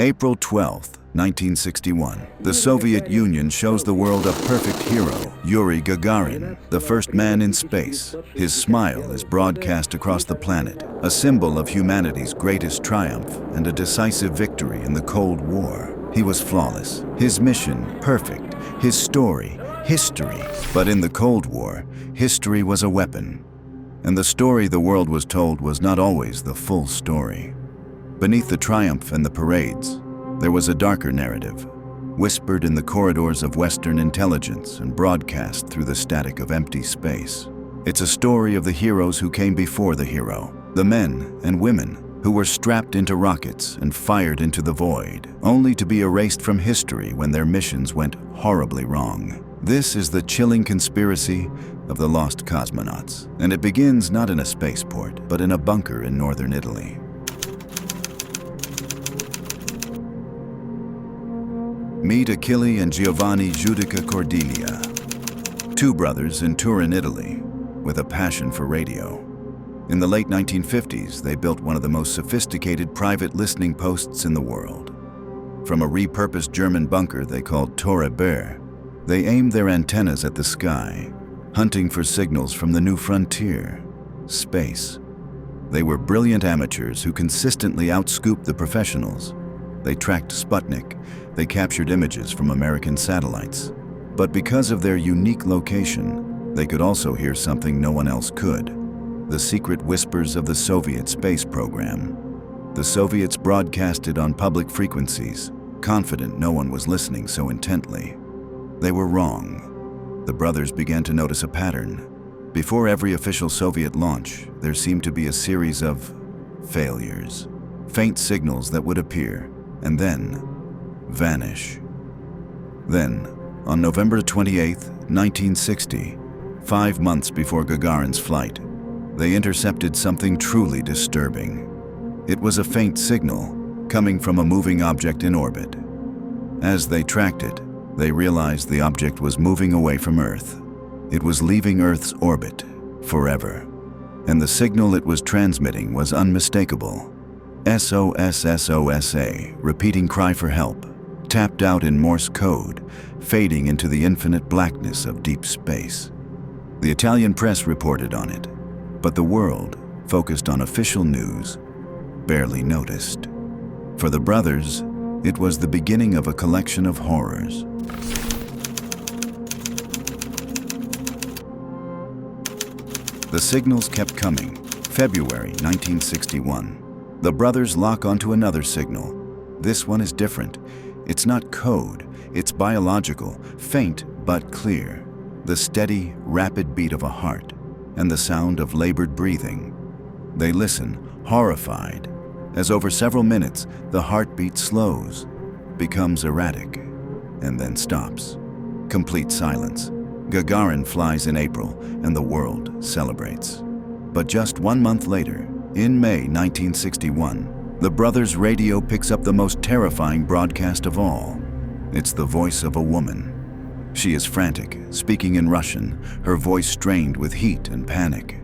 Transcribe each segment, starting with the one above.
April 12, 1961. The Soviet Union shows the world a perfect hero, Yuri Gagarin, the first man in space. His smile is broadcast across the planet, a symbol of humanity's greatest triumph and a decisive victory in the Cold War. He was flawless, his mission perfect, his story history. But in the Cold War, history was a weapon, and the story the world was told was not always the full story. Beneath the triumph and the parades, there was a darker narrative, whispered in the corridors of Western intelligence and broadcast through the static of empty space. It's a story of the heroes who came before the hero, the men and women who were strapped into rockets and fired into the void, only to be erased from history when their missions went horribly wrong. This is the chilling conspiracy of the Lost Cosmonauts, and it begins not in a spaceport, but in a bunker in northern Italy. Meet Achille and Giovanni Judica-Cordiglia, two brothers in Turin, Italy, with a passion for radio. In the late 1950s, they built one of the most sophisticated private listening posts in the world. From a repurposed German bunker they called Torre, Bert, they aimed their antennas at the sky, hunting for signals from the new frontier, space. They were brilliant amateurs who consistently outscooped the professionals. They tracked Sputnik, they captured images from American satellites. But because of their unique location, they could also hear something no one else could: the secret whispers of the Soviet space program. The Soviets broadcasted on public frequencies, confident no one was listening so intently. They were wrong. The brothers began to notice a pattern. Before every official Soviet launch, there seemed to be a series of failures, faint signals that would appear and then vanish. Then, on November 28, 1960, 5 months before Gagarin's flight, they intercepted something truly disturbing. It was a faint signal coming from a moving object in orbit. As they tracked it, they realized the object was moving away from Earth. It was leaving Earth's orbit forever, and the signal it was transmitting was unmistakable. SOS SOSA, repeating cry for help, tapped out in Morse code, fading into the infinite blackness of deep space. The Italian press reported on it, but the world, focused on official news, barely noticed. For the brothers, it was the beginning of a collection of horrors. The signals kept coming. February 1961. The brothers lock onto another signal. This one is different. It's not code, it's biological, faint but clear. The steady, rapid beat of a heart, and the sound of labored breathing. They listen, horrified, as over several minutes the heartbeat slows, becomes erratic, and then stops. Complete silence. Gagarin flies in April, and the world celebrates. But just 1 month later, in May 1961, the brothers' radio picks up the most terrifying broadcast of all. It's the voice of a woman. She is frantic, speaking in Russian, her voice strained with heat and panic.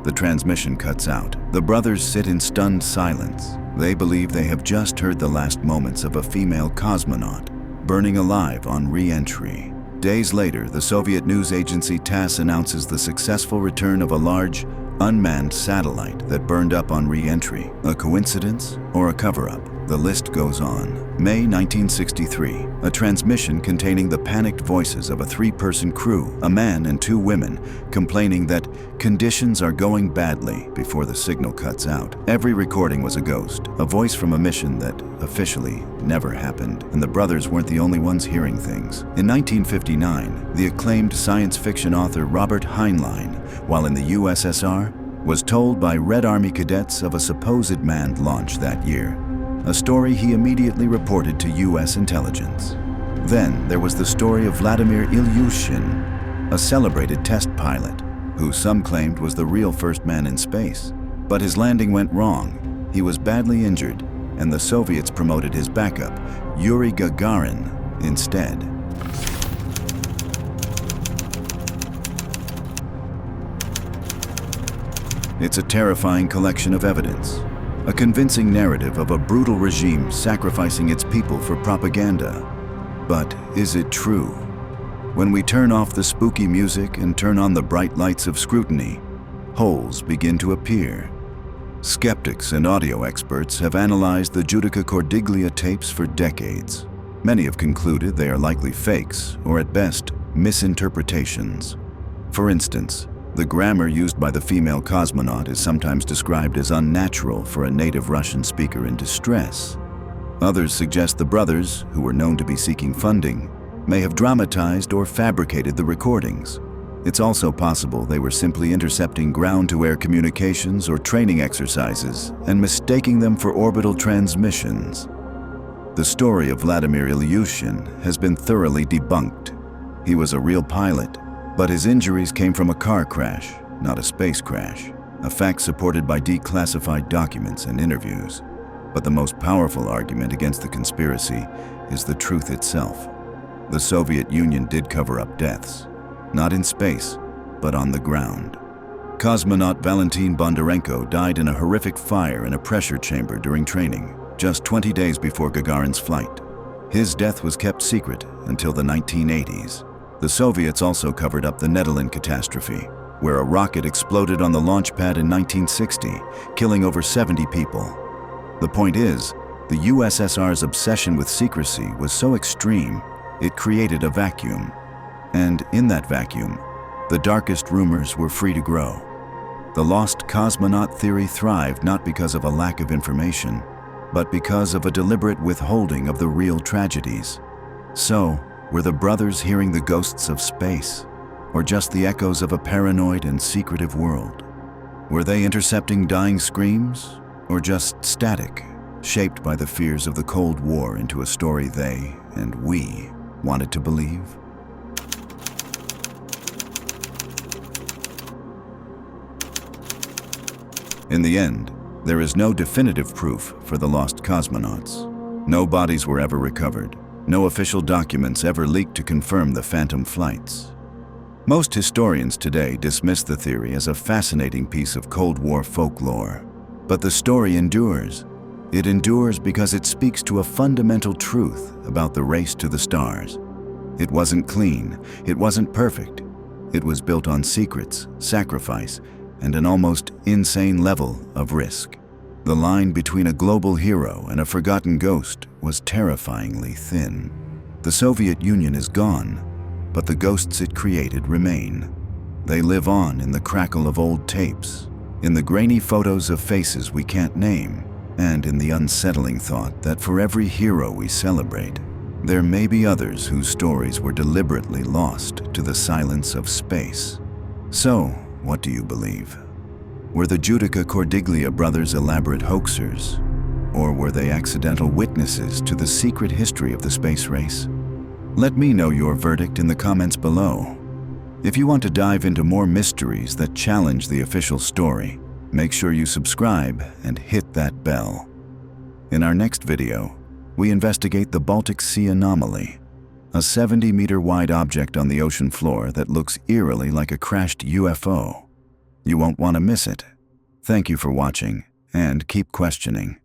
The transmission cuts out. The brothers sit in stunned silence. They believe they have just heard the last moments of a female cosmonaut burning alive on re-entry. Days later, the Soviet news agency TASS announces the successful return of a large, unmanned satellite that burned up on re-entry. A coincidence or a cover-up? The list goes on. May 1963, a transmission containing the panicked voices of a three-person crew, a man and two women, complaining that conditions are going badly before the signal cuts out. Every recording was a ghost, a voice from a mission that officially never happened, and the brothers weren't the only ones hearing things. In 1959, the acclaimed science fiction author Robert Heinlein, while in the USSR, was told by Red Army cadets of a supposed manned launch that year, a story he immediately reported to US intelligence. Then there was the story of Vladimir Ilyushin, a celebrated test pilot, who some claimed was the real first man in space. But his landing went wrong. He was badly injured, and the Soviets promoted his backup, Yuri Gagarin, instead. It's a terrifying collection of evidence, a convincing narrative of a brutal regime sacrificing its people for propaganda. But is it true? When we turn off the spooky music and turn on the bright lights of scrutiny, holes begin to appear. Skeptics and audio experts have analyzed the Judica-Cordiglia tapes for decades. Many have concluded they are likely fakes, or at best, misinterpretations. For instance, the grammar used by the female cosmonaut is sometimes described as unnatural for a native Russian speaker in distress. Others suggest the brothers, who were known to be seeking funding, may have dramatized or fabricated the recordings. It's also possible they were simply intercepting ground-to-air communications or training exercises and mistaking them for orbital transmissions. The story of Vladimir Ilyushin has been thoroughly debunked. He was a real pilot, but his injuries came from a car crash, not a space crash, a fact supported by declassified documents and interviews. But the most powerful argument against the conspiracy is the truth itself. The Soviet Union did cover up deaths, not in space, but on the ground. Cosmonaut Valentin Bondarenko died in a horrific fire in a pressure chamber during training, just 20 days before Gagarin's flight. His death was kept secret until the 1980s. The Soviets also covered up the Netherlands catastrophe, where a rocket exploded on the launch pad in 1960, killing over 70 people. The point is, the USSR's obsession with secrecy was so extreme, it created a vacuum. And in that vacuum, the darkest rumors were free to grow. The Lost Cosmonaut theory thrived not because of a lack of information, but because of a deliberate withholding of the real tragedies. So, were the brothers hearing the ghosts of space, or just the echoes of a paranoid and secretive world? Were they intercepting dying screams, or just static, shaped by the fears of the Cold War into a story they, and we, wanted to believe? In the end, there is no definitive proof for the lost cosmonauts. No bodies were ever recovered. No official documents ever leaked to confirm the phantom flights. Most historians today dismiss the theory as a fascinating piece of Cold War folklore. But the story endures. It endures because it speaks to a fundamental truth about the race to the stars. It wasn't clean, it wasn't perfect. It was built on secrets, sacrifice, and an almost insane level of risk. The line between a global hero and a forgotten ghost was terrifyingly thin. The Soviet Union is gone, but the ghosts it created remain. They live on in the crackle of old tapes, in the grainy photos of faces we can't name, and in the unsettling thought that for every hero we celebrate, there may be others whose stories were deliberately lost to the silence of space. So, what do you believe? Were the Judica-Cordiglia brothers elaborate hoaxers? Or were they accidental witnesses to the secret history of the space race? Let me know your verdict in the comments below. If you want to dive into more mysteries that challenge the official story, make sure you subscribe and hit that bell. In our next video, we investigate the Baltic Sea anomaly, a 70-meter wide object on the ocean floor that looks eerily like a crashed UFO. You won't want to miss it. Thank you for watching, and keep questioning.